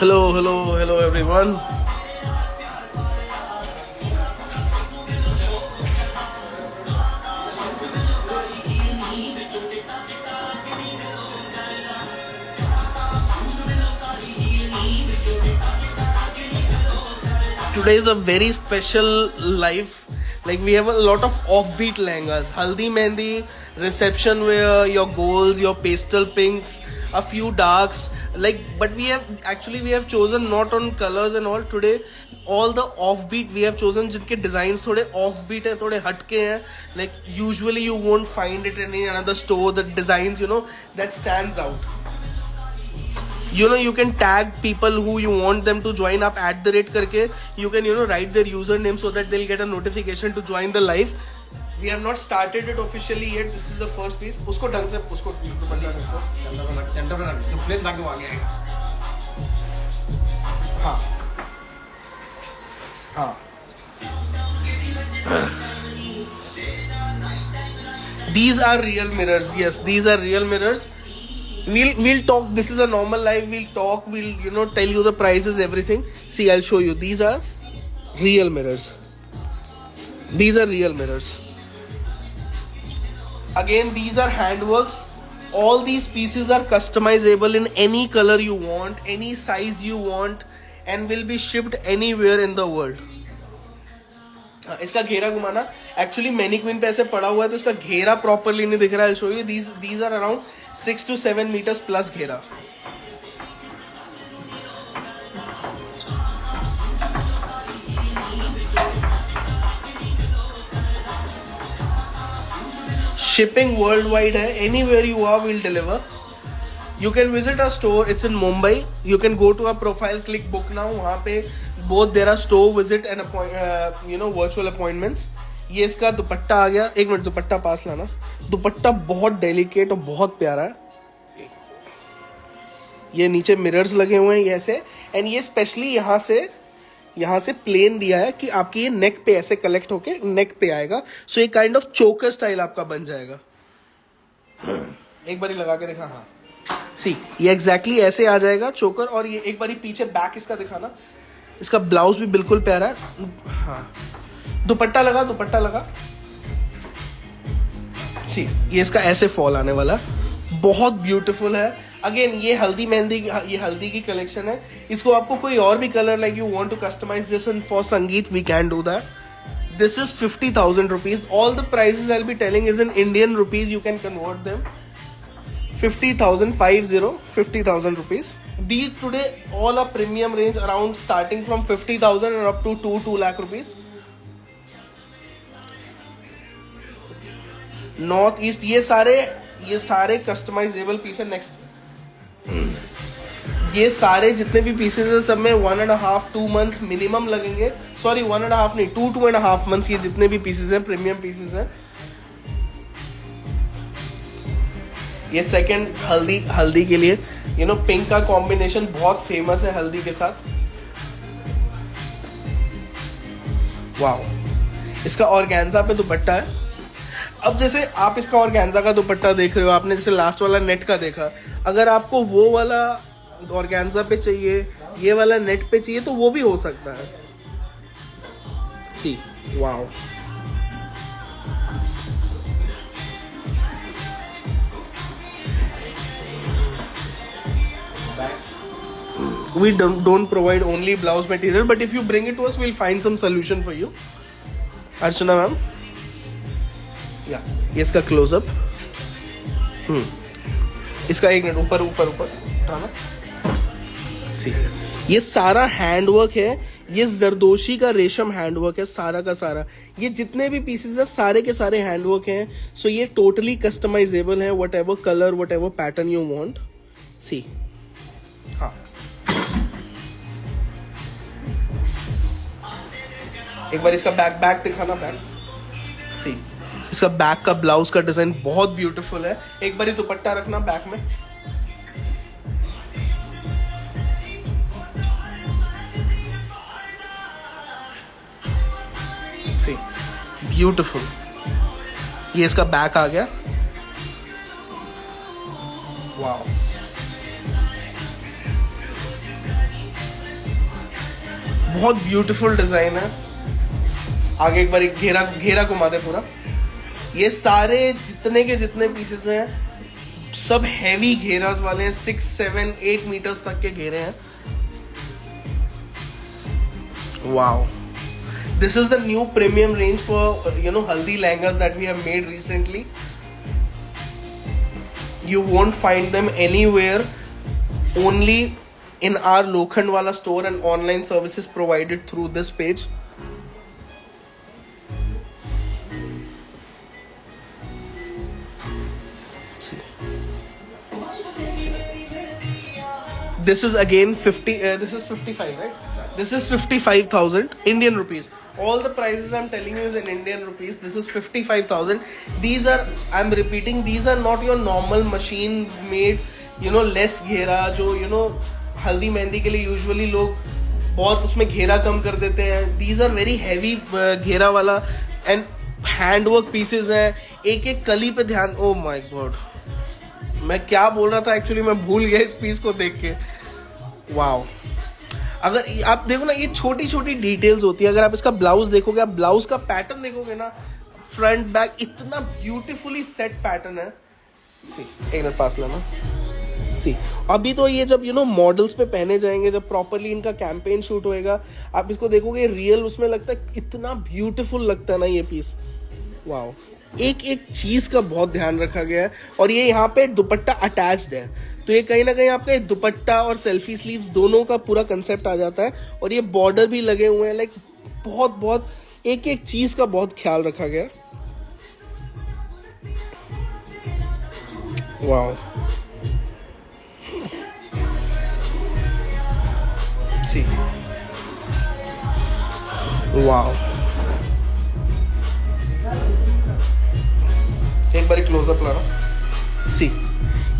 Hello everyone. Today is a very special life. Like we have a lot of offbeat lehengas, haldi mehndi, reception wear, your golds, your pastel pinks, a few darks. Like, but we have chosen not on colors and all today. All the offbeat we have chosen, जिनके designs थोड़े offbeat है, थोड़े हटके हैं. Like usually you won't find it in any another store. The designs, that stands out. You can tag people who you want them to join up @ करके. You can write their username so that they'll get a notification to join the live. We have not started it officially yet. This is the first piece. उसको ढंग से उसको centre में plane ताकि वो आगे आएगा. हाँ. These are real mirrors. Yes, these are real mirrors. We'll talk. This is a normal live. We'll talk. We'll tell you the prices, everything. See, I'll show you. These are real mirrors. These are real mirrors. Again, these are handworks. All these pieces are customizable in any color you want, any size you want, and will be shipped anywhere in the world. इसका घेरा घुमाना. Actually mannequin पे ऐसे पड़ा हुआ है तो इसका घेरा properly नहीं दिख रहा है. I'll show you. These are around 6 to 7 meters plus घेरा. Shipping worldwide है. Anywhere you are, we'll deliver. You can visit our store. It's in Mumbai. You can go to our profile, click book now. वहाँ पे both there are store visit and virtual appointments. ये इसका दुपट्टा आ गया. एक minute, दुपट्टा पास लाना. दुपट्टा बहुत delicate और बहुत प्यारा है. ये नीचे मिरर्स लगे हुए हैं ऐसे. एंड ये स्पेशली यहाँ से प्लेन दिया है कि आपकी ये नेक पे ऐसे कलेक्ट होके नेक पे आएगा. सो ये काइंड ऑफ चोकर स्टाइल आपका बन जाएगा. एक बारी लगा के दिखा. हाँ, सी ये एग्जैक्टली ऐसे आ जाएगा चोकर. और ये एक बारी पीछे बैक इसका दिखाना. इसका ब्लाउज भी बिल्कुल प्यारा है. हाँ, दुपट्टा लगा. सी ये इसका ऐसे फॉल आने वाला. बहुत ब्यूटीफुल है. अगेन ये हल्दी मेहंदी, ये हल्दी की कलेक्शन है. इसको आपको कोई और भी colour like you want to customise this and for Sangeet we can do that. This is 50,000 rupees. All the prices I'll be telling is in Indian rupees. You can convert them. 50,000 rupees. These today all are premium range around starting from 50,000 and up to 2 lakh rupees. North East ये सारे customizable piece है. Next ये सारे जितने भी pieces है सब में 1.5-2 months मिनिमम लगेंगे. सॉरी 1.5 नहीं, 2.5 months. ये जितने भी पीसेस हैं प्रीमियम पीसेस हैं. ये सेकंड हल्दी के लिए पिंक का कॉम्बिनेशन बहुत फेमस है हल्दी के साथ. वाओ, इसका ऑर्गेन्जा पे दुपट्टा है. अब जैसे आप इसका ऑर्गेन्जा का दुपट्टा देख रहे हो, आपने जैसे लास्ट वाला नेट का देखा. अगर आपको वो वाला ऑर्गेन्जा पे चाहिए, ये वाला नेट पे चाहिए, तो वो भी हो सकता है. सी wow, we don't provide only blouse material, but if you bring it to us, we'll find some solution for you. Archana ma'am, yeah, ये इसका क्लोज अप. इसका एक मिनट ऊपर उठाना. सी ये सारा हैंडवर्क है. ये जरदोशी का रेशम हैंडवर्क है सारा का सारा. ये जितने भी पीसेस है सारे के सारे हैंडवर्क हैं. सो ये टोटली कस्टमाइजेबल है. Whatever colour, whatever pattern you want. See हाँ, एक बार इसका बैक दिखाना. बैक सी इसका बैक का ब्लाउज का डिजाइन बहुत ब्यूटीफुल है. एक बार दुपट्टा रखना बैक में. सी ब्यूटीफुल. ये इसका बैक आ गया. वाओ, बहुत ब्यूटीफुल डिजाइन है। आगे एक बार एक घेरा घेरा घुमा दे पूरा। ये सारे जितने के जितने पीसेस हैं सब हैवी घेरास वाले हैं, 6, 7, 8 मीटर्स तक के घेरे हैं। Wow, this is the new premium range for haldi lehengas that we have made recently. You won't find them anywhere, only in our Lokhandwala store and online services provided through this page. See. This is again 50, this is 55, right? This is 55,000 Indian rupees. All the prices I'm telling you is in Indian rupees. This is 55,000. These are, I'm repeating, these are not your normal machine made, less घेरा जो हल्दी मेहंदी के लिए usually लोग बहुत उसमें घेरा कम कर देते हैं. These are very heavy घेरा वाला and हैंड वर्क पीसेज हैं. एक एक कली पे ध्यान. ओ माय गॉड, मैं क्या बोल रहा था एक्चुअली, मैं भूल गया इस पीस को देख के. वाओ, अगर आप देखो ना, ये छोटी छोटी डिटेल्स होती है. अगर आप इसका ब्लाउज देखोगे, आप ब्लाउज का पैटर्न देखोगे ना, फ्रंट बैक इतना ब्यूटीफुली सेट पैटर्न है. सी, एक मिनट पास लेना. सी, अभी तो ये जब मॉडल्स पे पहने जाएंगे, जब प्रॉपरली इनका कैंपेन शूट होएगा, आप इसको देखोगे रियल उसमें लगता है कितना ब्यूटीफुल लगता है ना ये पीस. वाओ, एक एक चीज का बहुत ध्यान रखा गया है. और ये यहाँ पे दुपट्टा अटैच्ड है, तो ये कहीं ना कहीं आपका दुपट्टा और सेल्फी स्लीव्स दोनों का पूरा कंसेप्ट आ जाता है. और ये बॉर्डर भी लगे हुए हैं. लाइक बहुत बहुत एक एक चीज का बहुत ख्याल रखा गया. वाओ, सी, वाओ, एक बार क्लोजअप लाना. सी,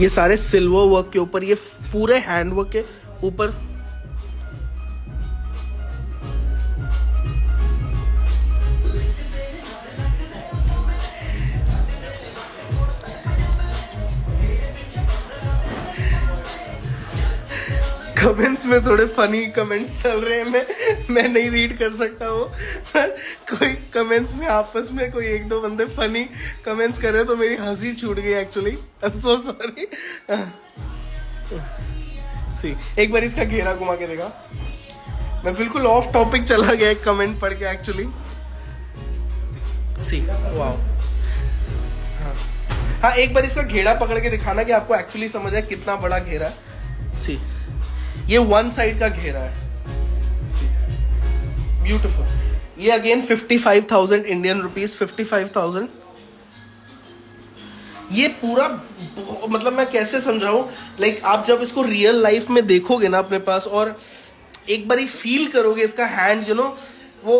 ये सारे सिल्वर वर्क के ऊपर, ये पूरे हैंड वर्क के ऊपर कमेंट्स में थोड़े फनी कमेंट्स चल रहे हैं. मैं नहीं रीड कर सकता वो, पर कोई कमेंट्स में आपस में कोई एक दो बंदे फनी कमेंट्स कर रहे हैं तो मेरी हंसी छूट गई actually. I am so sorry. See, एक बार इसका घेरा घुमा के देखा. मैं बिल्कुल ऑफ टॉपिक चला गया एक कमेंट पढ़ के एक्चुअली. सी, वाओ. हाँ, एक बार इसका घेरा पकड़ के दिखाना कि आपको एक्चुअली समझ आए कितना बड़ा घेरा है. सी, ये वन साइड का घेरा है. ब्यूटीफुल. ये अगेन 55,000 इंडियन रुपीज. 55,000. ये पूरा मतलब मैं कैसे समझाऊं, लाइक आप जब इसको रियल लाइफ में देखोगे ना अपने पास, और एक बार फील करोगे इसका हैंड, वो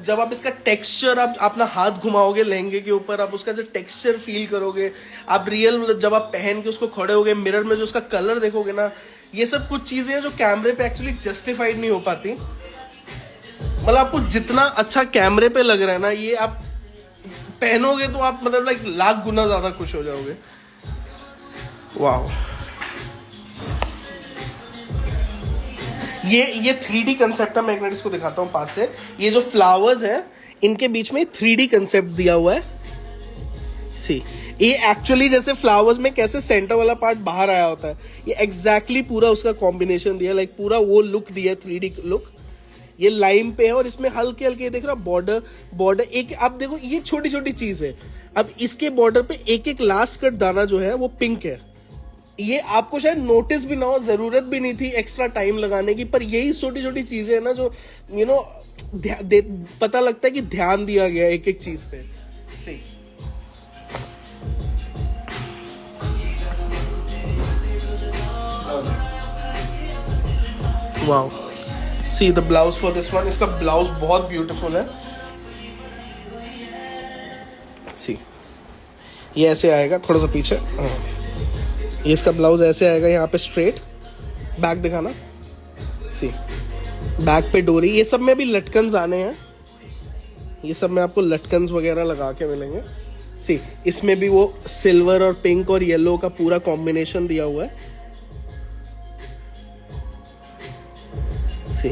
जब आप इसका टेक्सचर, आप अपना हाथ घुमाओगे लहंगे के ऊपर, आप उसका जो टेक्सचर फील करोगे, आप रियल जब आप पहन के उसको खड़े होगे मिरर में जो उसका कलर देखोगे ना, ये सब कुछ चीजें हैं जो कैमरे पे एक्चुअली जस्टिफाइड नहीं हो पाती. मतलब आपको जितना अच्छा कैमरे पे लग रहा है ना, ये आप पहनोगे तो आप मतलब लाइक लाख गुना ज्यादा खुश हो जाओगे. वाह, ये 3D कंसेप्ट है. मैं एक मिनट इसको दिखाता हूँ पास से. ये जो फ्लावर्स हैं इनके बीच में 3D कंसेप्ट दिया हुआ है. सी, ये एक्चुअली जैसे फ्लावर्स में कैसे सेंटर वाला पार्ट बाहर आया होता है, ये एग्जैक्टली पूरा उसका कॉम्बिनेशन दिया. लाइक पूरा वो लुक दिया, 3D लुक. ये लाइम पे है और इसमें हल्के हल्के देख रहा बॉर्डर एक, आप देखो ये छोटी छोटी चीज है. अब इसके बॉर्डर पे एक एक लास्ट कट दाना जो है वो पिंक है. ये आपको शायद नोटिस भी ना हो, जरूरत भी नहीं थी एक्स्ट्रा टाइम लगाने की, पर यही छोटी छोटी चीजें है ना जो पता लगता है कि ध्यान दिया गया एक एक चीज पे. सही. Wow, see the blouse for this one. इसका ब्लाउज बहुत ब्यूटीफुल है. सी, ये ऐसे आएगा थोड़ा सा पीछे. ये इसका ब्लाउज ऐसे आएगा, यहाँ पे स्ट्रेट. बैक दिखाना. सी, बैक पे डोरी. ये सब में भी लटकन्स आने हैं. ये सब में आपको लटकन्स वगैरह लगा के मिलेंगे. सी, इसमें भी वो सिल्वर और पिंक और येलो का पूरा कॉम्बिनेशन दिया हुआ है. सी,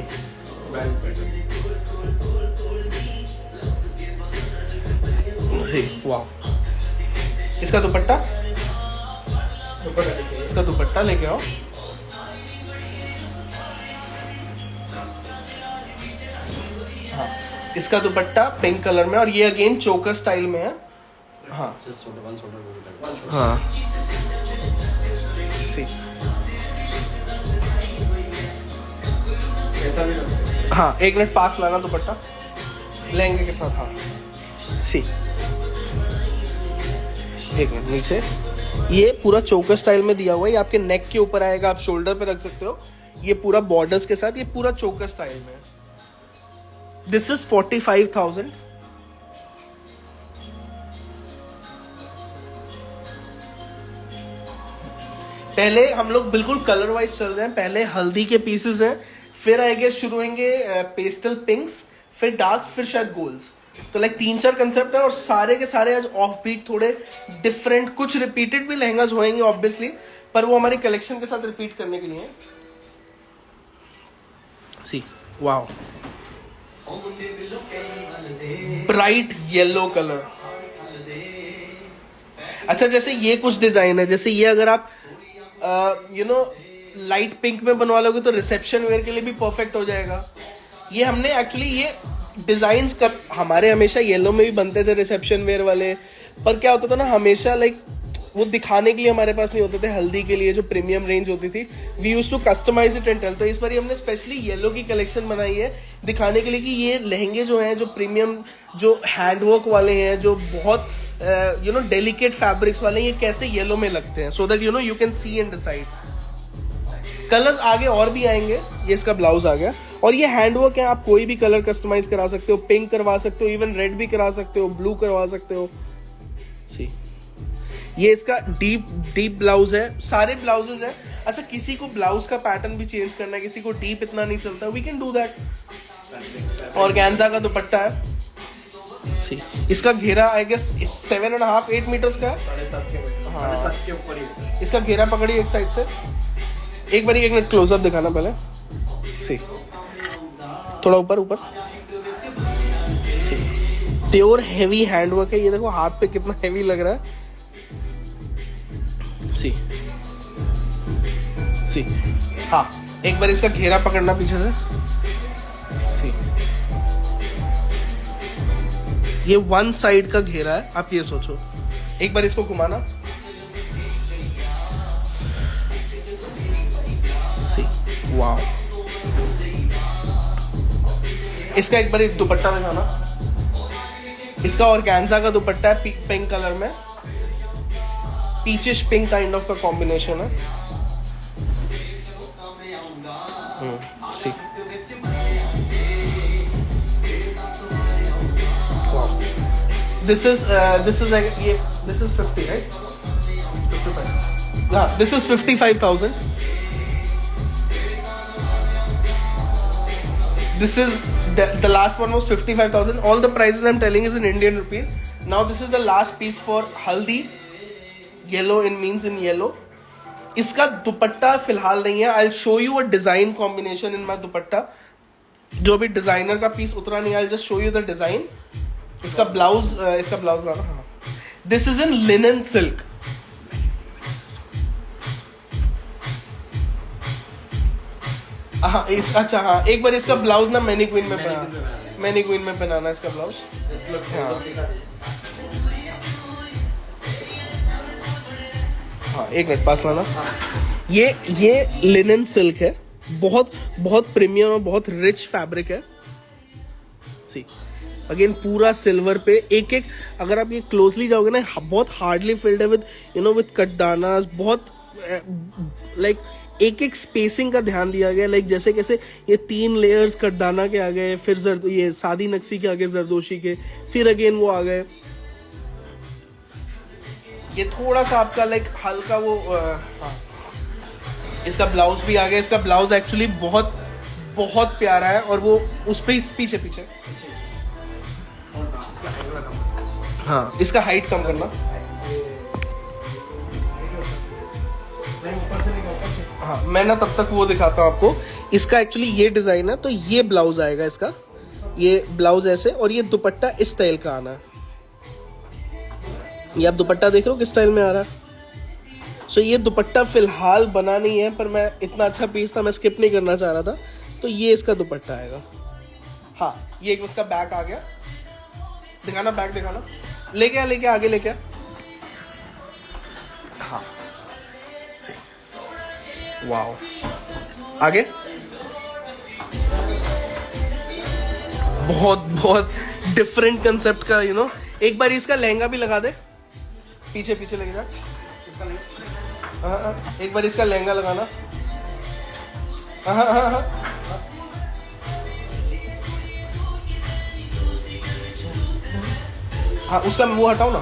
वाह, इसका दुपट्टा, इसका दुपट्टा लेके आओ। हाँ, इसका दुपट्टा पिंक कलर में और ये अगेन चोकर स्टाइल में है। हाँ हाँ, सी हाँ, एक मिनट पास लाना दुपट्टा लहंगे के साथ। हाँ सी, एक मिनट नीचे, ये पूरा चोकर स्टाइल में दिया हुआ है, ये आपके नेक के ऊपर आएगा, आप शोल्डर पे रख सकते हो। ये पूरा बॉर्डर्स के साथ, ये पूरा चोकर स्टाइल में। This is 45,000। पहले हम लोग बिल्कुल कलर वाइज चल रहे हैं। पहले हल्दी के पीसेस हैं, फिर आएंगे शुरू होंगे पेस्टल पिंक्स, फिर डार्क्स, फिर शायद गोल्ड्स। तो लाइक 3-4 कंसेप्ट है और सारे के सारे आज ऑफ बीट, थोड़े डिफरेंट, कुछ रिपीटेड भी लहंगास होंगे ऑब्वियसली, पर वो हमारी कलेक्शन के साथ रिपीट करने के लिए। सी वाओ, ब्राइट येलो कलर। अच्छा, जैसे ये कुछ डिजाइन है, जैसे ये अगर आप लाइट पिंक में बनवा लोगे तो रिसेप्शन वेयर के लिए भी परफेक्ट हो जाएगा। ये हमने एक्चुअली ये डिजाइन्स कर, हमारे हमेशा येलो में भी बनते थे रिसेप्शन वेयर वाले, पर क्या होता था ना, हमेशा लाइक वो दिखाने के लिए हमारे पास नहीं होते थे। हल्दी के लिए जो प्रीमियम रेंज होती थी, we use to customize it and tell. तो इस बार हमने स्पेशली येलो की कलेक्शन बनाई है दिखाने के लिए कि ये लहंगे जो हैं, जो प्रीमियम, जो हैंडवर्क वाले हैं, जो बहुत डेलिकेट फैब्रिक्स वाले हैं, ये कैसे येलो में लगते हैं, so that you can see and decide. Colours आगे और भी आएंगे। ये इसका ब्लाउज आ गया और ये हैंडवर्क है, आप कोई भी कलर कस्टमाइज करा सकते हो, पिंक करवा सकते हो, इवन रेड भी करा सकते हो, ब्लू करवा सकते हो। सी, ये इसका डीप ब्लाउज है, सारे ब्लाउजेस है। अच्छा, किसी को ब्लाउज का पैटर्न भी चेंज करना है, किसी को डीप इतना नहीं चलता, we can do that. Organza का दुपट्टा है। सी, इसका घेरा आई गेस 7.5-8 मीटर्स का है। 7.5 के ऊपर ही इसका घेरा पकड़ी एक साइड से। एक बार, एक मिनट क्लोजअप दिखाना पहले। सी, थोड़ा ऊपर ऊपर। सी, प्योर हेवी हैंडवर्क है। ये देखो हाथ पे कितना हेवी लग रहा है। सी सी, हाँ, एक बार इसका घेरा पकड़ना पीछे से। सी, ये वन साइड का घेरा है, आप ये सोचो। एक बार इसको घुमाना। सी, वाओ। इसका एक बार दुपट्टा दिखाना। इसका ऑर्गेन्जा का दुपट्टा है, पिंक कलर में, पीचिश पिंक काइंड ऑफ का कॉम्बिनेशन है। See, this is 50, right? 55। This is 55,000। This is the last one was 55,000. All the prices I'm telling is in Indian rupees. Now this is the last piece for haldi. Yellow in means in yellow. इसका दुपट्टा फिलहाल नहीं है। I'll show you a design combination in my दुपट्टा। जो भी designer का piece उतरा नहीं, I'll just show you the design. इसका ब्लाउज लाना। हाँ, this is in linen silk. हाँ, अच्छा, हाँ, एक बार इसका ब्लाउज ना मैनीक्वीन में बनाना इसका ब्लाउज। हाँ, एक मिनट पास लाना। ये लिनन सिल्क है, बहुत बहुत प्रीमियम और बहुत रिच फैब्रिक है। सी, अगेन पूरा सिल्वर पे, एक अगर आप ये क्लोजली जाओगे ना, बहुत हार्डली फिल्ड है विद कटदानास, बहुत लाइक एक स्पेसिंग का ध्यान दिया गया। लाइक जैसे कैसे ये 3 लेयर्स कटदाना के आ गए, फिर ये सादी नक्सी के आगे जरदोशी के, फिर अगेन वो आ गए। ये थोड़ा सा आपका लाइक हल्का वो हाँ, इसका ब्लाउज भी आ गया। इसका ब्लाउज एक्चुअली बहुत बहुत प्यारा है और वो उस पे पीछे हाँ, इसका हाइट कम करना। हाँ मैं ना तब तक वो दिखाता हूँ आपको। इसका एक्चुअली ये डिजाइन है, तो ये ब्लाउज आएगा इसका, ये ब्लाउज ऐसे, और ये दुपट्टा इस स्टाइल का आना है। ये आप दुपट्टा देख रहे हो किस स्टाइल में आ रहा है। सो ये दुपट्टा फिलहाल बना नहीं है, पर मैं इतना अच्छा पीस था, मैं स्किप नहीं करना चाह रहा था, तो ये इसका दुपट्टा आएगा। हाँ ये एक उसका बैक आ गया, दिखाना बैक दिखाना, लेके आगे लेके आ। हाँ वाओ, आगे बहुत डिफरेंट कंसेप्ट का एक बार इसका लहंगा भी लगा दे, पीछे लेके जा। एक बार इसका लहंगा लगाना। हाँ उसका मुंह हटाओ ना।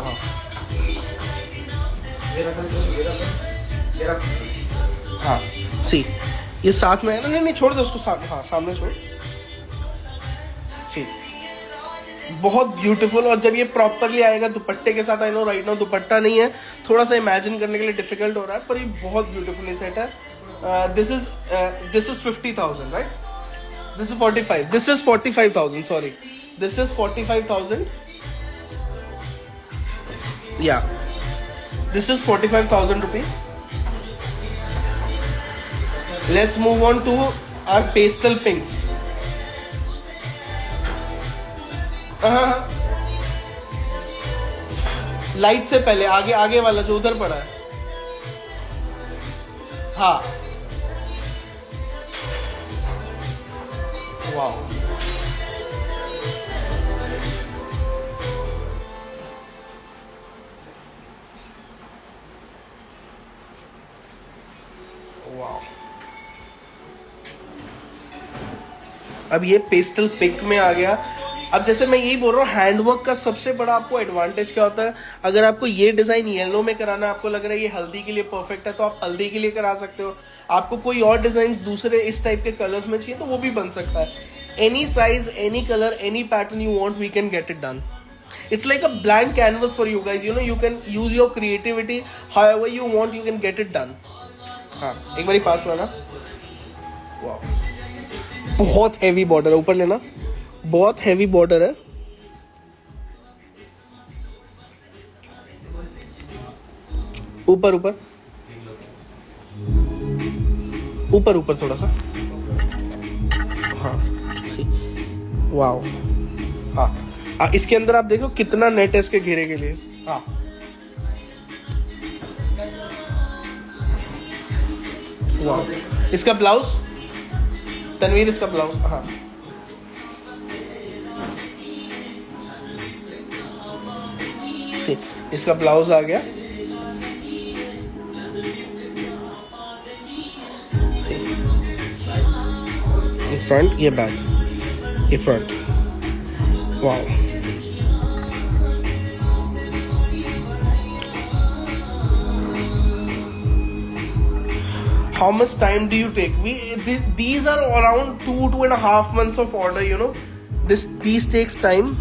हाँ सी ये साथ में है ना, नहीं छोड़ दो उसको, सामने छोड़। सी बहुत ब्यूटीफुल, और जब ये प्रॉपरली आएगा दुपट्टे के साथ, आई नो राइट नाउ दुपट्टा नहीं है, थोड़ा सा इमेजिन करने के लिए डिफिकल्ट हो रहा है, पर ये बहुत ब्यूटीफुली सेट है। This is 50,000 right, this is 45, this is 45,000, sorry this is 45,000, या this is 45,000 rupees. Let's move on to our pastel pinks. Light से पहले आगे वाला जो उधर पड़ा है। हाँ वाओ, वाओ। अब ये पेस्टल पिंक में आ गया। अब जैसे मैं यही बोल रहा हूँ, हैंडवर्क का सबसे बड़ा आपको एडवांटेज क्या होता है, अगर आपको ये डिजाइन येलो में कराना है, आपको लग रहा है ये हल्दी के लिए परफेक्ट है, तो आप हल्दी के लिए करा सकते हो। आपको कोई और डिजाइन दूसरे इस टाइप के कलर्स में चाहिए तो वो भी बन सकता है। Any size, any colour, any pattern you want, we can get it done. It's like a blank canvas for you guys. You can use your creativity however you want. You can get it done. हाँ एक बारी पास लाना। वाह बहुत heavy border है, ऊपर लेना, बहुत हैवी बॉर्डर है। ऊपर थोड़ा सा। हाँ सी वाओ। हाँ इसके अंदर आप देखो कितना नेट है इसके घेरे के लिए। हाँ वाओ, इसका ब्लाउज तनवीर, इसका ब्लाउज। हाँ सी इसका ब्लाउज आ गया। सी ये फ्रंट, ये बैक, ये front. Wow how much time do you take? These are around 2.5 months of order, these takes time.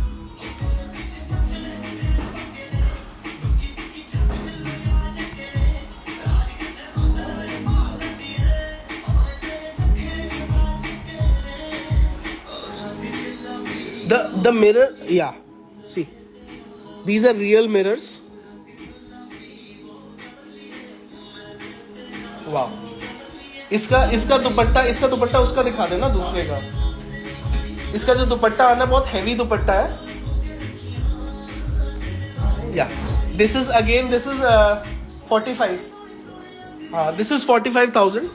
The mirror, yeah, see these are real mirrors. Wow. इसका दुपट्टा उसका दिखा देना, दूसरे का। इसका जो दुपट्टा आना बहुत हैवी दुपट्टा है। या दिस इज 45। हाँ दिस इज 45,000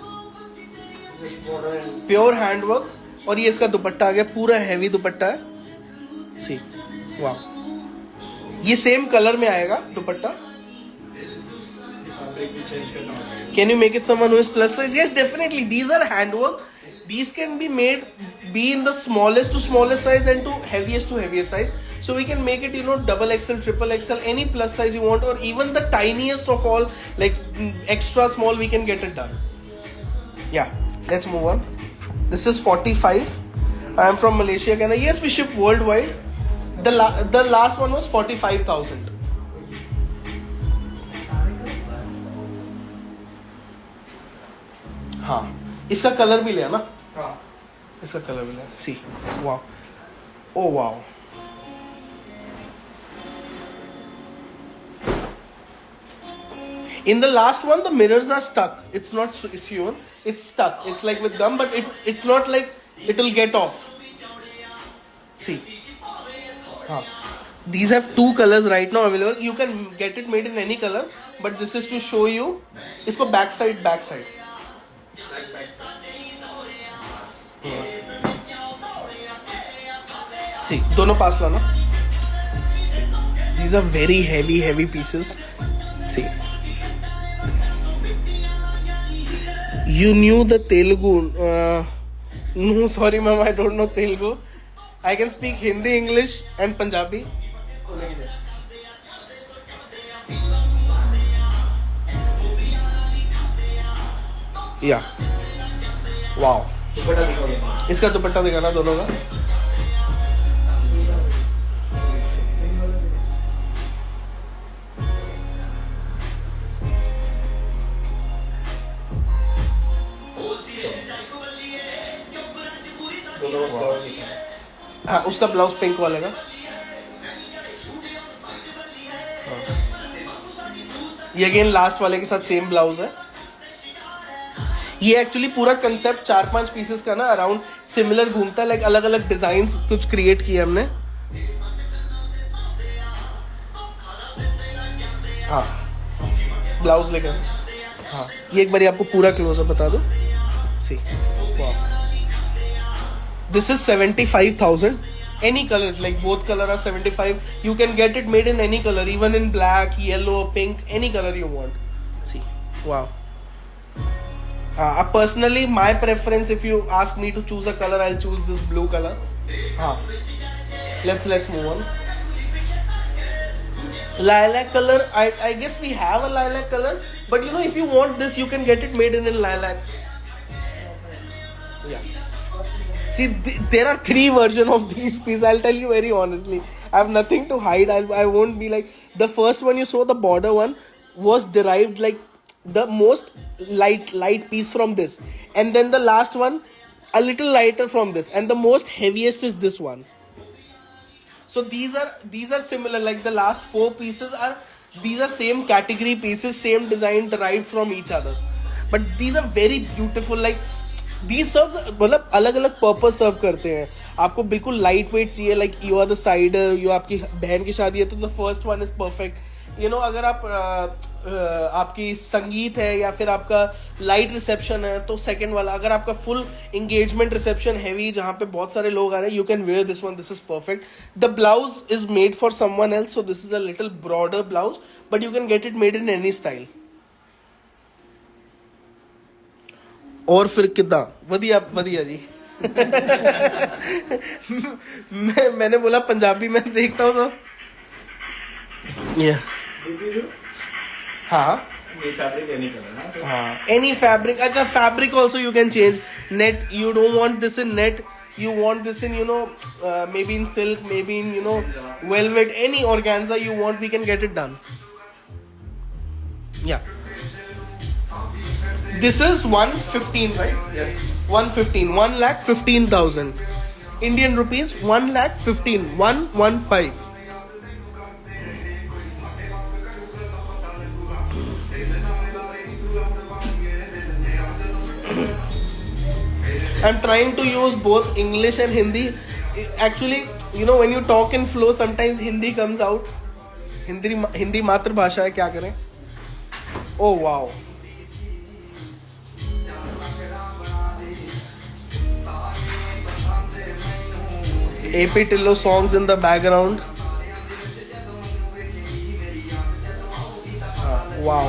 प्योर हैंडवर्क, और ये इसका दुपट्टा आ गया, पूरा हैवी दुपट्टा है। सी वाह, ये सेम कलर में आएगा दुपट्टा। Can you make it someone who is plus size? Yes, definitely. These are handwork. These can be in the smallest to smallest size and to heaviest size. So we can make it, double XL, triple XL, any plus size you want, or even the tiniest of all, like extra small, we can get it done. Yeah, let's move on. This is 45. I am from Malaysia. Yes, we ship worldwide. The last one was 45,000. इसका colour भी लिया ना, हाँ इसका colour भी लिया. See, wow, oh wow. In the last one, the mirrors are stuck. It's not sewn. It's stuck. It's like with gum, but it's not like it will get off. See. These have two colors right now available. You can get it made in any color, but this is to show you. इसको back side. See, दोनों पास लाना. See, these are very heavy pieces. See. You knew the Telugu? No, sorry, ma'am. I don't know Telugu. I can speak Hindi, English, and Punjabi. Yeah. Wow. इसका दुपट्टा दिखाना दोनों का. हाँ, उसका blouse pink वाले का. ये अगेन लास्ट वाले के साथ सेम ब्लाउज है. ये एक्चुअली पूरा कंसेप्ट 4-5 पीसेस का ना अराउंड सिमिलर घूमता है. लाइक अलग अलग डिजाइन कुछ क्रिएट किए हमने. हाँ, ब्लाउज लेकर. हाँ, ये एक बार आपको पूरा क्लोजअप बता दो. सी, this is 75,000. Any color, like both color are 75. You can get it made in any color, even in black, yellow, pink, any color you want. See, wow. Personally, my preference, if you ask me to choose a color, I'll choose this blue color. Let's move on. Lilac color, I guess we have a lilac color, but you know, if you want this, you can get it made in lilac. Yeah. See, there are 3 versions of these pieces. I'll tell you very honestly. I have nothing to hide. I won't be like... The first one you saw, the border one, was derived like the most light piece from this. And then the last one, a little lighter from this. And the most heaviest is this one. So these are similar. Like the last 4 pieces are... These are same category pieces, same design derived from each other. But these are very beautiful. Like... These serves मतलब अलग अलग purpose सर्व करते हैं. आपको बिल्कुल light weight चाहिए, like you are the cider, you आपकी बहन की शादी है तो the first one is perfect. You know, अगर आप आपकी संगीत है या फिर आपका लाइट रिसेप्शन है तो सेकंड वाला. अगर आपका फुल एंगेजमेंट रिसेप्शन हैवी जहाँ पे बहुत सारे लोग आ रहे हैं, you can wear this one. This is perfect. The blouse is made for someone else, so this is a little broader blouse, but you can get it made in any style. और फिर कितना वधिया जी. मैंने बोला पंजाबी में देखता हूँ तो हाँ एनी फैब्रिक. अच्छा, fabric also you can change. Net, you don't want this in net, you want this in, you know, maybe in silk, maybe in, you know, velvet, any organza you want, we can get it done. Yeah. This is 115, right? Yes. 115. 1,15,000 Indian rupees. 1,15,000. 115. I'm trying to use both English and Hindi. Actually, you know, when you talk in flow, sometimes Hindi comes out. Hindi मातृभाषा है, क्या करें? Oh wow. AP Tillo songs in the background. Wow.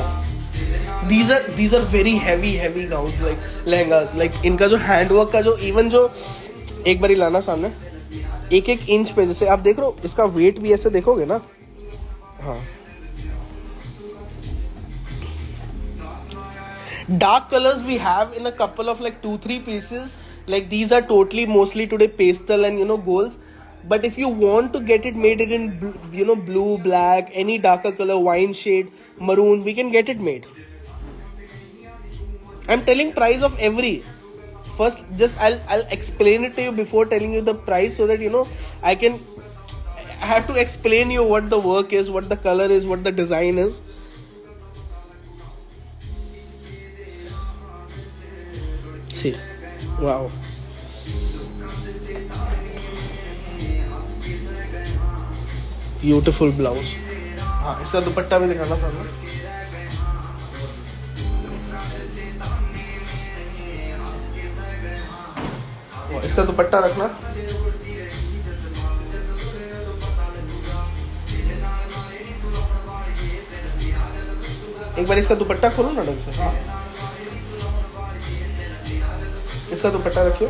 These are very heavy gowns, like lehengas. Like इनका जो handwork का जो even जो एक बारी लाना सामने 1-1 इंच पे, जैसे आप देख रहे हो, इसका वेट भी ऐसे देखोगे ना. हाँ. Dark colors we have in a couple of like 2-3 pieces. Like these are totally mostly today pastel and, you know, golds. But if you want to get it made it in, you know, blue, black, any darker color, wine shade, maroon, we can get it made. I'm telling price of every. first just I'll explain it to you before telling you the price, so that you know I have to explain you what the work is, what the color is, what the design is. See, wow. Beautiful blouse. हाँ, इसका दुपट्टा भी दिखाना सामने. इसका दुपट्टा रखना. एक बार इसका दुपट्टा खोलो ना ढंग से. इसका दुपट्टा रखियो.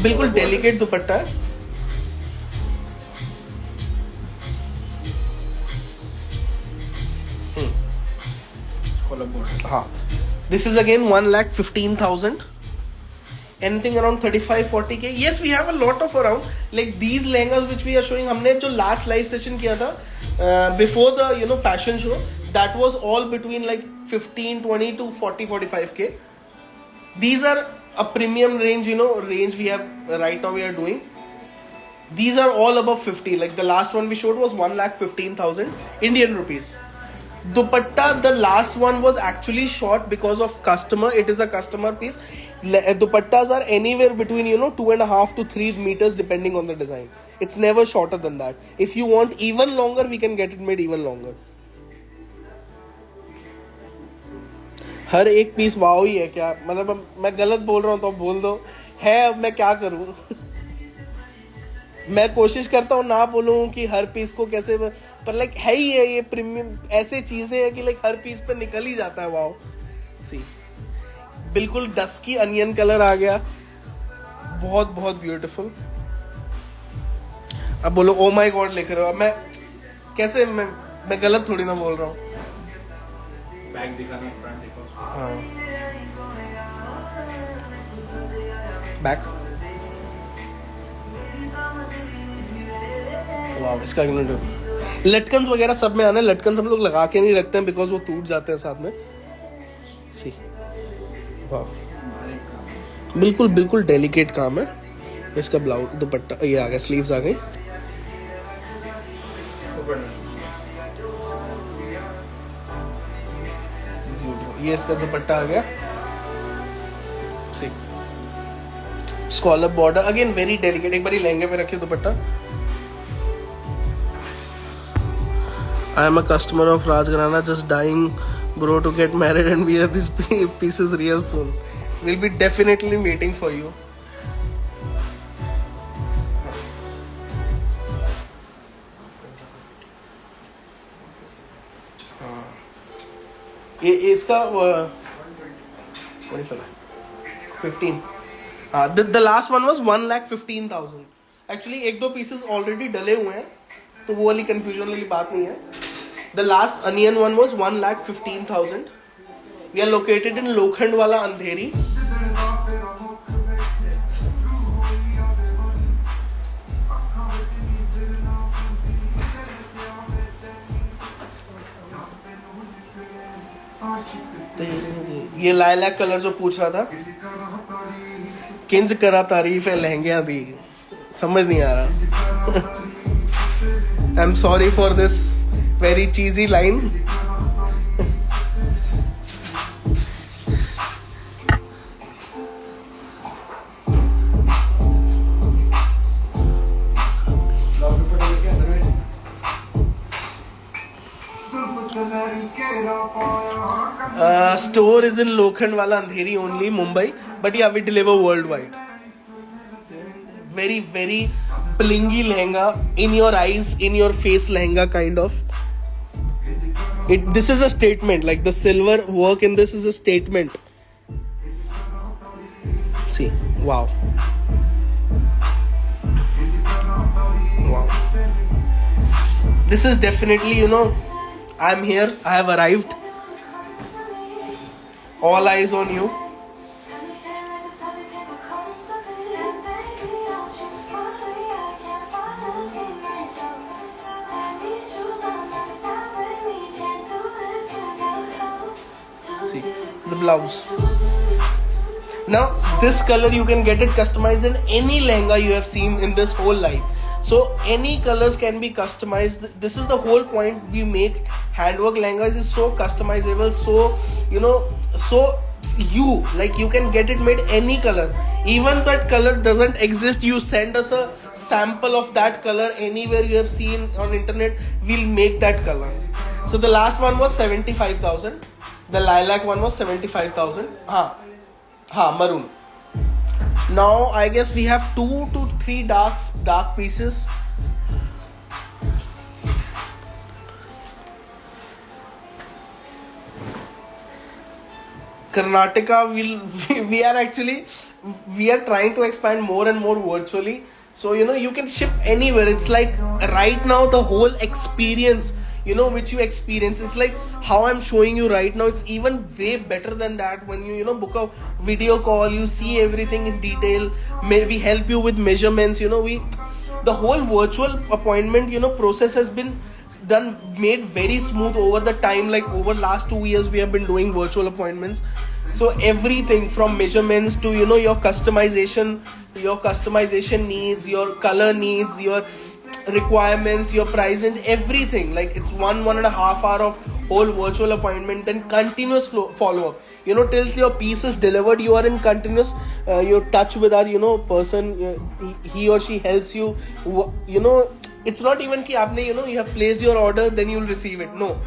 बिल्कुल डेलिकेट दुपट्टा है. हाँ, this is again 1,15,000. Anything around 35-40K. Yes, we have a lot of around like these lehengas which we are showing. हमने जो last live session किया था before the fashion show, that was all between like 15-20 to 40-45K. These are a premium range, range we have right now we are doing. These are all above 50. Like the last one we showed was 1,15,000 Indian rupees. Dupatta, the last one was actually short because of customer. It is a customer piece. Dupattas are anywhere between 2.5 to 3 meters depending on the design. It's never shorter than that. If you want even longer, we can get it made even longer. हर एक piece वाव ही है क्या? मतलब मैं गलत बोल रहा हूँ तो बोल दो. है, अब मैं क्या करूँ. मैं कोशिश करता हूँ ना बोलूँ कि हर पीस को कैसे, पर लाइक है ही है ये प्रीमियम. ऐसे चीजें हैं कि लाइक हर पीस पे निकल ही जाता है. वाओ, सी बिल्कुल डस्की अनियन कलर आ गया. बहुत बहुत ब्यूटीफुल. अब बोलो ओ माय गॉड लिख रहे हो. मैं कैसे, मैं गलत थोड़ी ना बोल रहा हूँ. बैक दिखाना, फ्रंट दिखाओ. हाँ, बैक. वाव, इसका लटकन्स वगैरह सब में आना है. लटकन्स हम लोग लगा के नहीं रखते हैं बिकॉज वो टूट जाते हैं साथ में. सी, वाव, बिल्कुल बिल्कुल डेलिकेट काम है. इसका ब्लाउज, दुपट्टा ये आ गया, स्लीव्स आ गई. ये इसका दुपट्टा आ गया. सी, स्कॉलप बॉर्डर अगेन वेरी डेलिकेट. एक बारी लहंगे पे रखिए दुपट्टा. I am a customer of Raj Gharana, just dying bro to get married and wear these pieces real soon. We'll be definitely waiting for you. ये इसका 15. The last one was 1,15,000. Actually एक दो pieces already डले हुए हैं तो वो वाली confusion वाली बात नहीं है. The last onion one was 1,15,000. We are located in Lokhandwala, Andheri. ये लाइलैक कलर जो पूछ रहा था, किंज करा तारीफ है लहंगे दी, समझ नहीं आ रहा. I'm sorry for this very cheesy line. Store is in Lokhandwala, Andheri only, Mumbai. But yeah, we deliver worldwide. Very, very blingy lehenga, in your eyes, in your face lehenga kind of. This is a statement. Like the silver work in this is a statement. See, wow. Wow. This is definitely, I'm here. I have arrived. All eyes on you. See, the blouse. Now this color you can get it customized in any lehenga you have seen in this whole life. So any colors can be customized. This is the whole point. We make handwork lehengas is so customizable, so so you can get it made any color. Even that color doesn't exist, you send us a sample of that color anywhere you have seen on internet, we'll make that color. So the last one was 75,000. The lilac one was 75,000. Maroon. Now I guess we have 2 to 3 dark pieces. Karnataka, we are trying to expand more and more virtually. So you can ship anywhere. It's like right now the whole experience which you experience, it's like how I'm showing you right now. It's even way better than that. When you book a video call, you see everything in detail. We help you with measurements. The whole virtual appointment process has been made very smooth over the time. Like over last 2 years we have been doing virtual appointments. So everything from measurements to your customization needs, your color needs, your requirements, your price range, everything. Like it's 1.5 hour of whole virtual appointment and continuous follow-up. Till your piece is delivered, you are in continuous your touch with our person. He or she helps you. It's not even कि आपने you have placed your order, then you will receive it. No.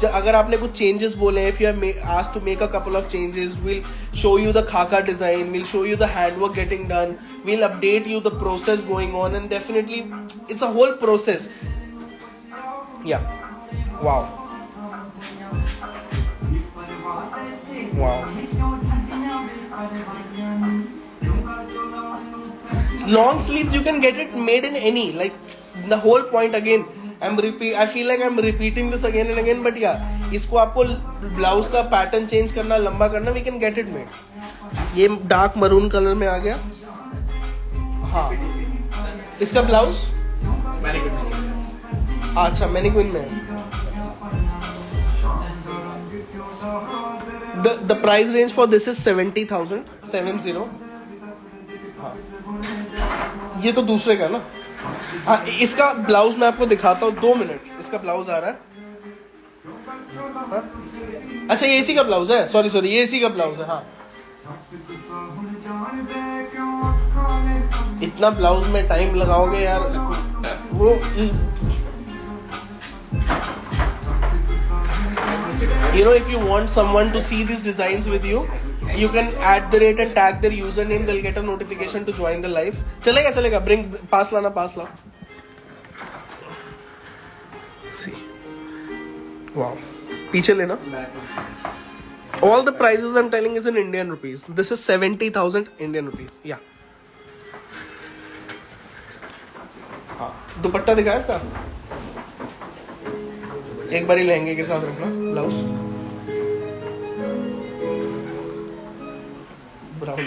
अगर आपने कुछ changes बोले, if you have asked to make a couple of changes, we'll show you the khaka design, we'll show you the handwork getting done, we'll update you the process going on, and definitely it's a whole process. Yeah. Wow. Long sleeves you can get it made in any, like the whole point again. I feel like I'm repeating this again and again, but yeah, इसको आपको blouse का pattern change करना, लंबा करना, we can get it made. ये dark maroon colour में आ गया. इसका ब्लाउज अच्छा मैनीक्विन में. The price range for this is 70,000. 70. ये तो दूसरे का ना. इसका ब्लाउज मैं आपको दिखाता हूँ. 2 मिनट. इसका ब्लाउज आ रहा है. अच्छा ये इसी का ब्लाउज है. सॉरी ये इसी का ब्लाउज है. इतना ब्लाउज में टाइम लगाओगे यार. वो if you want someone to see these designs with you, you can @ and tag their username. They'll get a notification to join the live. चलेगा. Bring pass लाना. See. Wow. पीछे लेना. All the prices I'm telling is in Indian rupees. This is 70,000 Indian rupees. Yeah. दुपट्टा दिखाया इसका. एक बारी लहंगे के साथ रखना ब्लाउज. ब्राउन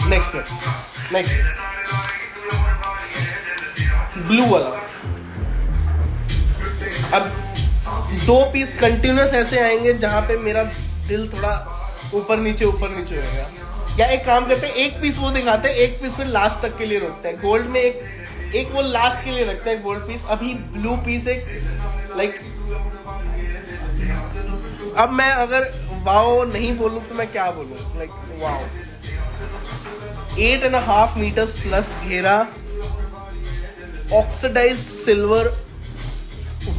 नेक्स्ट ब्लू वाला. अब 2 पीस कंटिन्यूस ऐसे आएंगे जहां पे मेरा दिल थोड़ा ऊपर नीचे होगा. या एक काम करते हैं, 1 पीस वो दिखाते हैं, 1 पीस फिर लास्ट तक के लिए रखते हैं. गोल्ड में एक वो लास्ट के लिए रखते हैं गोल्ड पीस. अभी ब्लू पीस एक लाइक अब मैं अगर वाओ नहीं बोलूं तो मैं क्या बोलूं. Like wow. 8.5 meters प्लस घेरा, oxidised silver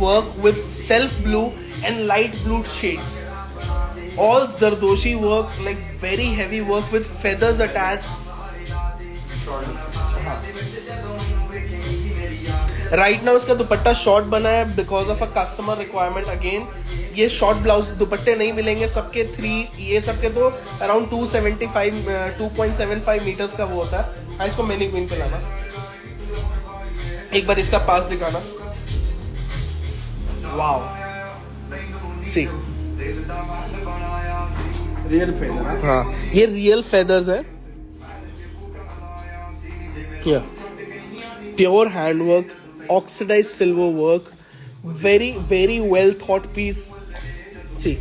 work with self blue and light blue shades. All Zardoshi work, like very heavy work with feathers attached. Right now इसका दुपट्टा शॉर्ट बना है because of a customer requirement. Again ये short blouse दुपट्टे नहीं मिलेंगे सबके. 3 ये सबके तो अराउंड 2.75 meters का वो होता है. इसको मैनीक्विन पे लाना. एक बार इसका पास दिखाना. Wow. See. Real feather. हाँ, ये रियल फेदर्स है। Pure handwork, oxidise silver work, very very well thought piece. See,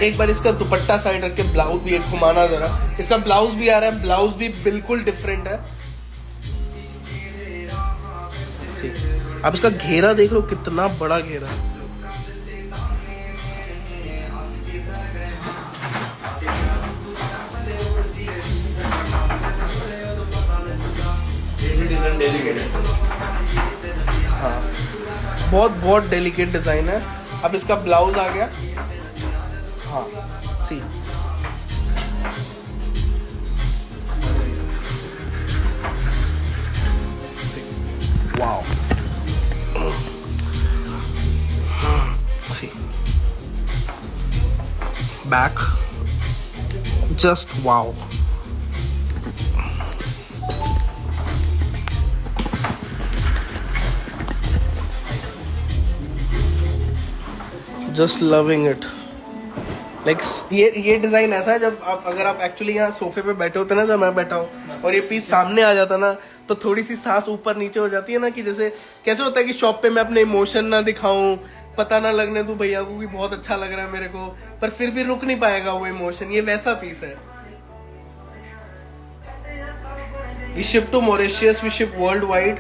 एक बार इसका दुपट्टा साइड रख के ब्लाउज भी एक घुमाना जरा। इसका ब्लाउज भी आ रहा है, ब्लाउज भी बिल्कुल डिफरेंट है। अब इसका घेरा देख लो, कितना बड़ा घेरा है। हाँ, बहुत बहुत डेलिकेट डिजाइन है। अब इसका ब्लाउज आ गया। हाँ, see, wow, see, back, just wow. Just loving it. Like ये डिजाइन ऐसा है, जब आप अगर आप एक्चुअली यहाँ सोफे पे बैठे होते ना, जब मैं बैठा हूँ और ये पीस सामने आ जाता ना, तो थोड़ी सी सांस ऊपर नीचे हो जाती है ना, कि जैसे कैसे होता है कि शॉप पे मैं अपने इमोशन ना दिखाऊं, पता ना लगने दूं भैया को कि बहुत अच्छा लग रहा है मेरे को, पर फिर भी रुक नहीं पाएगा वो इमोशन। ये वैसा पीस है। We ship to Mauritius, we ship worldwide.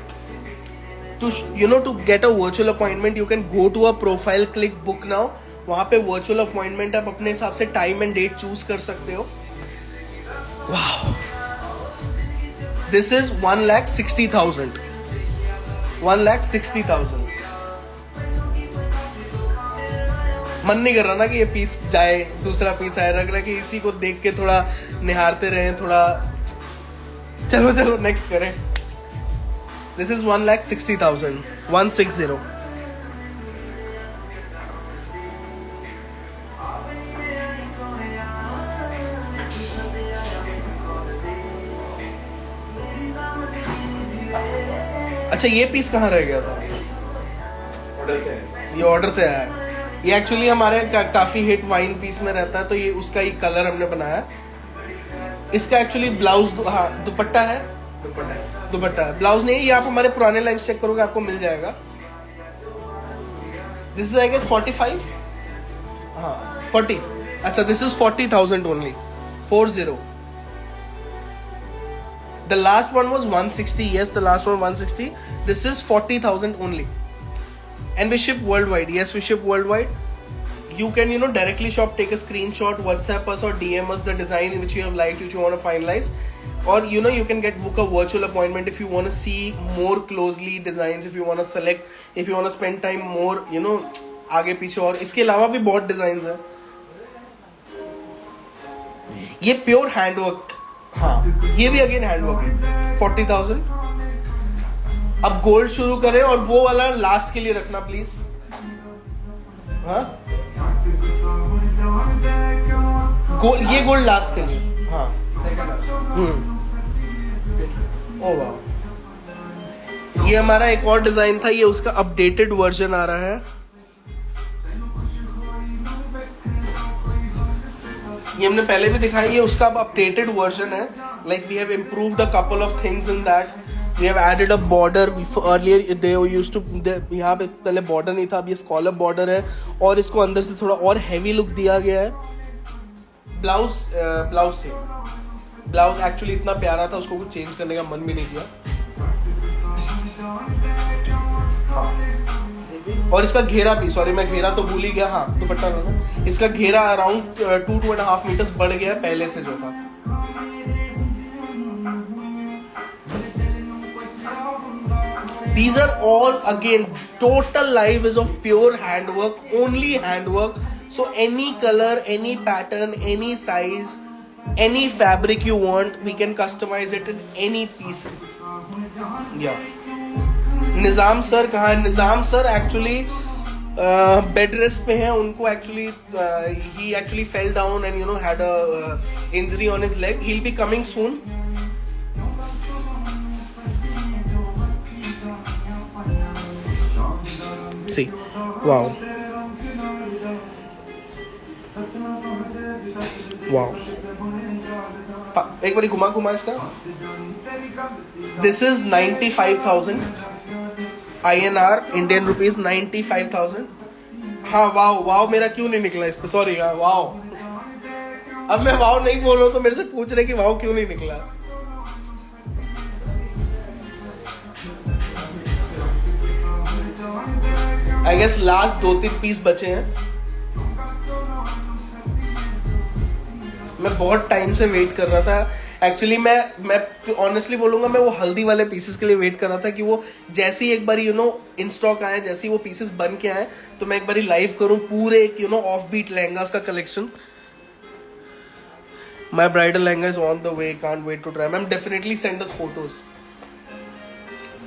To get a virtual appointment, you can go to a profile, click book now. वहाँ पे virtual appointment आप अपने हिसाब से time and date choose कर सकते हो। Wow, this is 1,60,000. 1,60,000. मन नहीं कर रहा ना कि ये पीस जाए, दूसरा पीस आए, लग रहा है कि इसी को देख के थोड़ा निहारते रहें, थोड़ा चलो नेक्स्ट करें। This is 1,60,000, 160। अच्छा, ये पीस कहाँ रह गया था? ऑर्डर से। ये ऑर्डर से आया है। ये एक्चुअली हमारे काफी हिट वाइन पीस में रहता है, तो ये उसका ही कलर हमने बनाया। इसका एक्चुअली ब्लाउज, हाँ, दुपट्टा है, दुपट्टा है, ब्लाउज नहीं है। ये आप हमारे पुराने लाइव चेक करोगे, आपको मिल जाएगा। दिस इज आई गेस 45, हाँ 40। अच्छा, this is 40,000 only, 40। The last one was 160. Yes, the last one 160. This is 40,000 only. And we ship worldwide. Yes, we ship worldwide. You can, directly shop, take a screenshot, WhatsApp us or DM us the design which you have liked, which you want to finalize. Or, you can book a virtual appointment if you want to see more closely designs, if you want to select, if you want to spend time more, आगे पीछे। और इसके अलावा भी बहुत design है। ये pure handwork, हाँ, ये भी अगेन हैंडवर्क है। 40,000। अब गोल्ड शुरू करें, और वो वाला लास्ट के लिए रखना प्लीज। हाँ, गोल्ड, ये गोल्ड लास्ट के लिए। हाँ, ओ वाह, ये हमारा एक और डिजाइन था, ये उसका अपडेटेड वर्जन आ रहा है। ये हमने पहले भी दिखाई, ये उसका अब अपडेटेड वर्जन है। Like we have improved a couple of things in that. We have added a border. Earlier they used to, यहाँ पे पहले बॉर्डर नहीं था, अब ये स्कॉलप बॉर्डर है, और इसको अंदर से थोड़ा और हैवी लुक दिया गया है। ब्लाउज एक्चुअली इतना प्यारा था, उसको कुछ चेंज करने का मन भी नहीं किया। और इसका घेरा भी, सॉरी मैं घेरा तो भूल ही गया, हाँ दुपट्टा लगा। इसका घेरा अराउंड 2.5 मीटर्स बढ़ गया पहले से जो था। These are all again total live is of pure handwork, only handwork. So any color, any pattern, any size, any fabric you want, we can customize it in any piece. Yeah. Nizam sir कहाँ है? Nizam sir actually bed rest पे हैं उनको actually he actually fell down and had a injury on his leg. He will be coming soon. See wow wow. एक बार घुमा घुमा इसका. This is 95,000 INR, Indian rupees 95,000. हाँ वाओ वाओ मेरा क्यों नहीं निकला इस पे, सॉरी. वाओ. अब मैं वाओ नहीं बोल रहा हूँ तो मेरे से पूछ रहे कि वाओ क्यों नहीं निकला. आई गेस लास्ट 2-3 पीस बचे हैं. मैं बहुत टाइम से वेट कर रहा था एक्चुअली. मैं ऑनेस्टली बोलूंगा, मैं वो हल्दी वाले पीसेस के लिए वेट कर रहा था कि वो जैसे ही एक बारी इन स्टॉक आए, जैसे ही वो पीसेस बन के आए तो मैं एक बारी लाइव करूं पूरे एक ऑफ बीट लहंगास का collection. My bridal lehenga is on the way, can't wait to try. Ma'am definitely send us photos.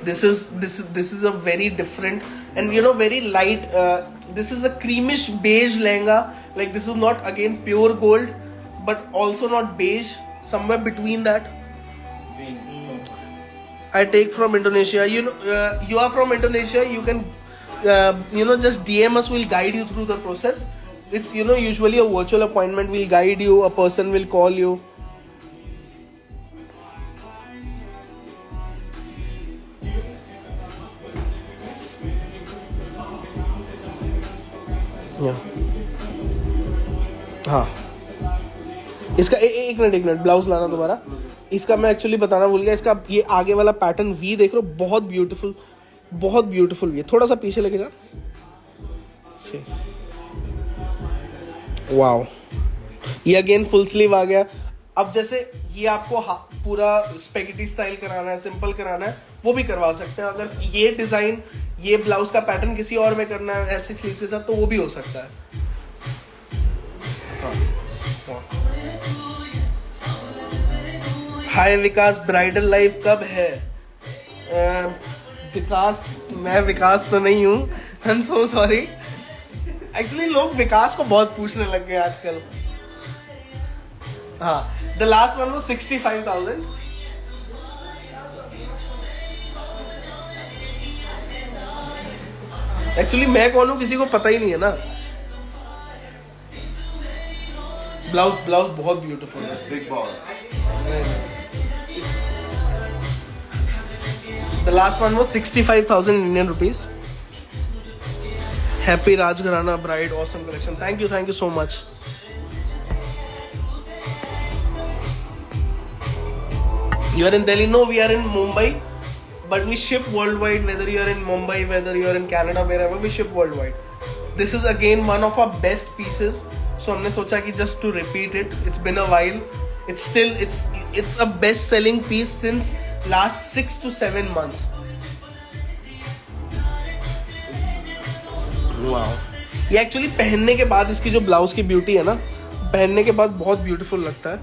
This is a very different and very light. This is a creamish beige lehenga. Like this is not again pure gold, but also not beige. Somewhere between that. I take from Indonesia. You are from Indonesia. You can just DM us. We'll guide you through the process. It's usually a virtual appointment. We'll guide you. A person will call you. हाँ इसका एक minute blouse लाना दोबारा. इसका मैं actually बताना भूल गया. इसका ये आगे वाला पैटर्न वी देख रहे हो, बहुत ब्यूटीफुल वी. थोड़ा सा पीछे लेके जा. वाओ. ये अगेन फुल स्लीव आ गया. अब जैसे ये आपको पूरा स्पेगेटी स्टाइल कराना है, सिंपल कराना है, वो भी करवा सकते हैं. अगर ये डिजाइन, ये ब्लाउज का पैटर्न किसी और में करना है ऐसे स्लीव के साथ, तो वो भी हो सकता है. हाय विकास, ब्राइडल लाइफ कब है? मैं विकास तो नहीं हूँ. आई एम सो सॉरी. एक्चुअली लोग विकास को बहुत पूछने लग गए आजकल. हाँ, the last one was 65,000. Actually मैं कौन हूँ किसी को पता ही नहीं है ना. ब्लाउज बहुत ब्यूटीफुल है. Big boss. The last one was 65,000 Indian rupees. Happy Rajgharana bride, awesome collection. Thank you so much. You are in Delhi? No, we are in Mumbai, but we ship worldwide. Whether you are in Mumbai, whether you are in Canada, wherever, we ship worldwide. This is again one of our best pieces. So हमने सोचा कि just to repeat it. It's been a while. It's a best selling piece since last 6 to 7 months. Wow. ये actually पहनने के बाद इसकी जो blouse की ब्यूटी है ना, पहनने के बाद बहुत ब्यूटीफुल लगता है.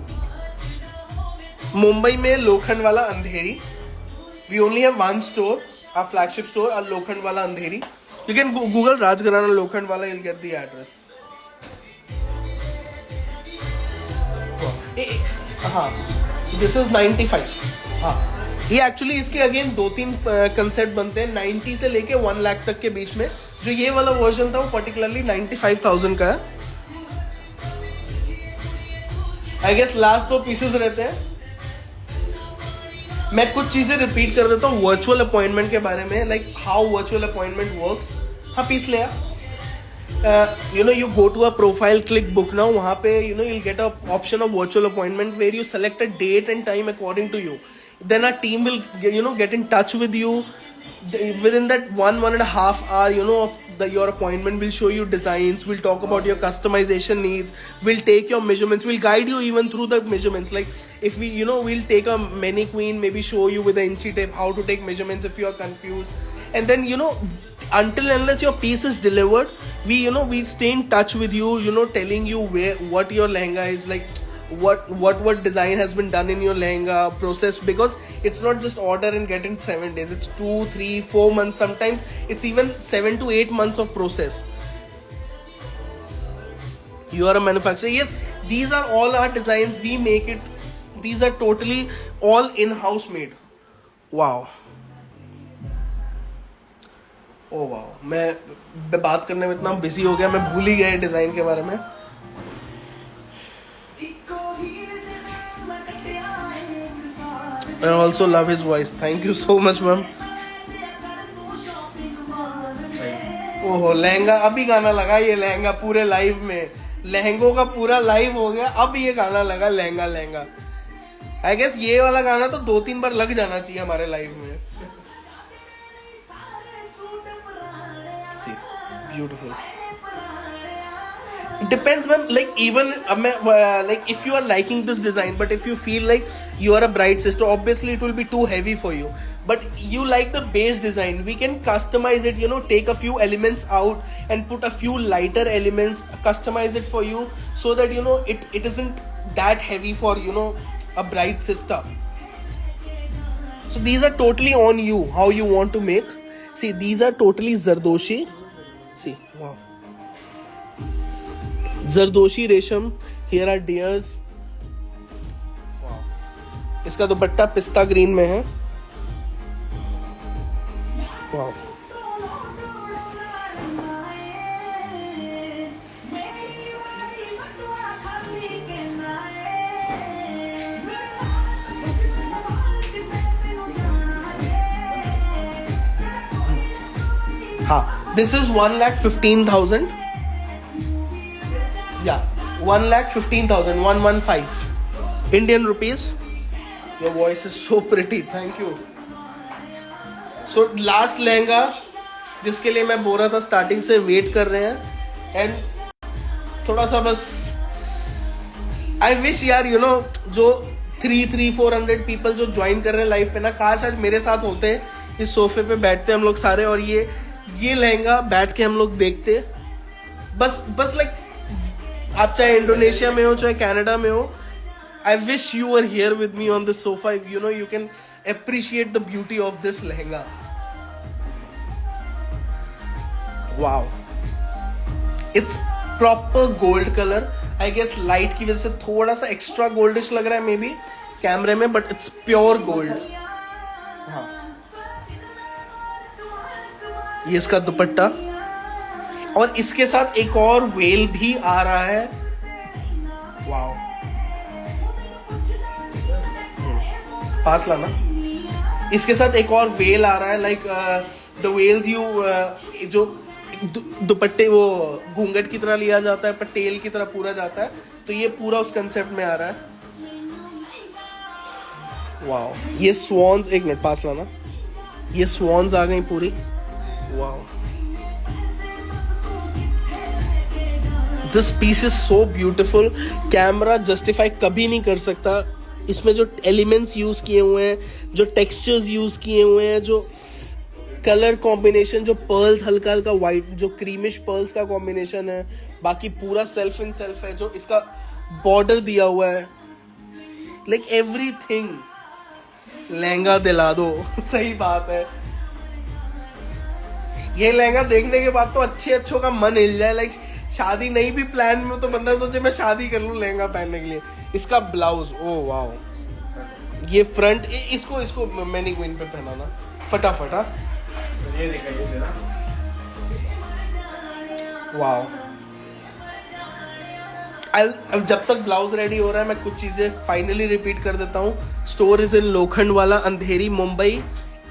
मुंबई में लोखंड वाला अंधेरी. We only have one store, our flagship store, our लोखंड वाला अंधेरी. You can Google Rajgharana लोखंड वाला, you'll get the address. हाँ, दिस इज 95. हाँ, ये एक्चुअली इसके अगेन 2-3 कंसेप्ट बनते हैं 90 से लेके 1 लाख तक के बीच में. जो ये वाला वर्जन था वो पर्टिकुलरली 95,000 का है. आई गेस लास्ट 2 पीसेस रहते हैं. मैं कुछ चीजें रिपीट कर देता हूँ वर्चुअल अपॉइंटमेंट के बारे में, like how virtual appointment works. हाँ, पीस ले आ. You go to a profile, click book now. वहाँ पे you'll get a option of virtual appointment where you select a date and time according to you. Then our team will get in touch with you. Within that 1.5 hour of your appointment, we'll show you designs. We'll talk about your customization needs. We'll take your measurements. We'll guide you even through the measurements. Like if we'll take a mannequin, maybe show you with an inchy tape how to take measurements if you are confused. And then until unless your piece is delivered, we stay in touch with you, telling you what your lehenga is like, what design has been done in your lehenga process, because it's not just order and get in 7 days. It's 2, 3, 4 months. Sometimes it's even 7 to 8 months of process. You are a manufacturer. Yes, these are all our designs. We make it. These are totally all in-house made. Wow. Oh wow. मैं बात करने में इतना busy हो गया, मैं भूल ही गया डिजाइन के बारे में. I also love his voice. Thank you so much, ma'am. ओहो, लहंगा अभी गाना लगा. ये लहंगा पूरे लाइव में, लहंगों का पूरा लाइव हो गया. अब ये गाना लगा लहंगा लहंगा. आई गेस ये वाला गाना तो 2-3 बार लग जाना चाहिए हमारे लाइव में. Beautiful. It depends, man. Like even like if you are liking this design, but if you feel like you are a bride sister, obviously it will be too heavy for you. But you like the base design, we can customize it. You know, take a few elements out and put a few lighter elements, customize it for you so that you know it isn't that heavy for a bride sister. So these are totally on you, how you want to make. See, these are totally Zardoshi. See, wow. Zardoshi रेशम. Here are deers. Wow. इसका दुपट्टा पिस्ता green में है. Wow. हाँ, this is 1,15,000. Yeah, 1,15,000, 115 Indian rupees. Your voice is so pretty. Thank you. So last lehenga जिसके लिए मैं बोल रहा था स्टार्टिंग से वेट कर रहे हैं. एंड थोड़ा सा बस आई विश यार जो 300-400 पीपल जो ज्वाइन कर रहे हैं लाइव पे ना, काश आज मेरे साथ होते. इस सोफे पे बैठते हम लोग सारे और ये लहंगा बैठ के हम लोग देखते. बस लाइक आप चाहे इंडोनेशिया में हो चाहे कनाडा में हो, I wish you were here with me on this sofa. You can appreciate the beauty of this lehenga. Wow. It's proper gold color. I guess light की वजह से थोड़ा सा extra goldish लग रहा है maybe कैमरे में, but it's pure gold. हाँ. ये इसका दुपट्टा और इसके साथ एक और वेल भी आ रहा है. वाओ. पास लाना. इसके साथ एक और वेल आ रहा है. लाइक द वेल्स जो दुपट्टे वो घूंघट की तरह लिया जाता है, पटेल की तरह पूरा जाता है, तो ये पूरा उस कंसेप्ट में आ रहा है. वाओ. ये स्वॉन्स, एक मिनट पास लाना. ये स्वॉन्स आ गई पूरी. Wow. This piece is so beautiful. Camera justify कभी नहीं कर सकता. इसमें जो एलिमेंट्स यूज किए हुए हैं, जो टेक्सचर्स यूज किए हुए हैं, जो कलर कॉम्बिनेशन, जो पर्ल्स हल्का हल्का वाइट, जो क्रीमिश पर्ल्स का कॉम्बिनेशन है, बाकी पूरा सेल्फ इन सेल्फ है, जो इसका बॉर्डर दिया हुआ है, लाइक एवरीथिंग. लहंगा दिला दो. सही बात है. ये लहंगा देखने के बाद तो अच्छों का मन हिल जाए. लाइक शादी नहीं भी प्लान में तो बंदा सोचे मैं शादी कर लूं लहंगा पहनने के लिए. इसका ब्लाउज, ओ वाओ. ये फ्रंट, इसको मैनीक्वीन पे पहनाना फटाफट. ये दिखाइए जरा. वाओ. अब जब तक ब्लाउज रेडी हो रहा है मैं कुछ चीजें फाइनली रिपीट कर देता हूँ. Store is in Lokhandwala, Andheri, Mumbai.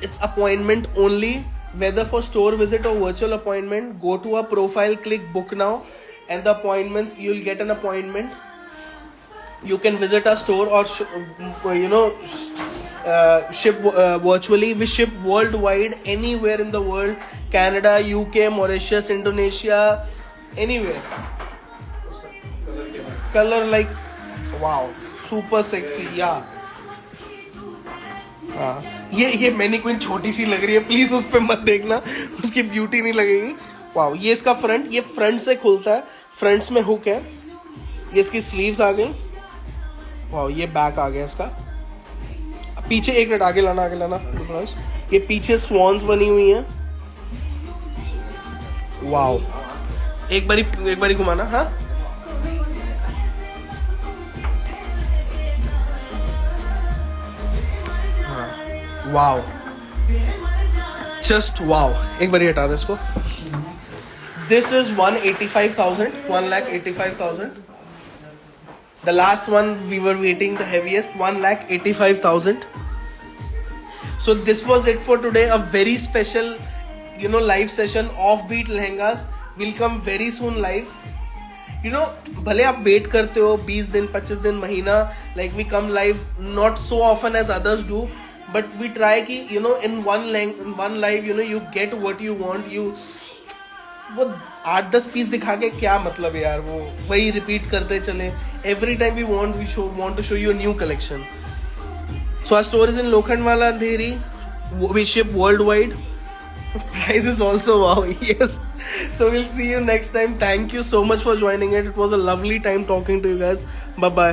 It's appointment only. Whether for store visit or virtual appointment, go to our profile, click book now, and the appointments, you'll get an appointment. You can visit our store or ship virtually. We ship worldwide, anywhere in the world. Canada, UK, Mauritius, Indonesia, anywhere. Color like wow, super sexy. Yeah. हाँ, ये mannequin छोटी सी लग रही है, please उस पे मत देखना, उसकी ब्यूटी नहीं लगेगी. वाओ. ये इसका फ्रंट, ये फ्रंट से खुलता है, फ्रंट्स में हुक है. ये इसकी स्लीव्स आ गई. वाओ. ये बैक आ गया इसका. पीछे एक मिनट आगे लाना. ये पीछे स्वॉन्स बनी हुई है. वाओ. एक बारी घुमाना. हाँ wow, just wow. एक बार हटा दे इसको. This is 185,000, 1,85,000. The last one we were waiting, the heaviest, 1,85,000. So this was it for today. A very special, live session. Offbeat lehengas will come very soon live. भले आप wait करते हो 20 दिन 25 दिन महीना, like we come live not so often as others do, but we try कि in one live you get what you want. वो 8-10 piece दिखा के क्या मतलब है यार, वो वही रिपीट करते चले. Every time we want to show you new collection. So our store is in Lokhandwala Andheri. We ship world wide. Price is also wow. Yes. So we'll see you next time. Thank you so much for joining it. It was a lovely time talking to you guys. Bye bye.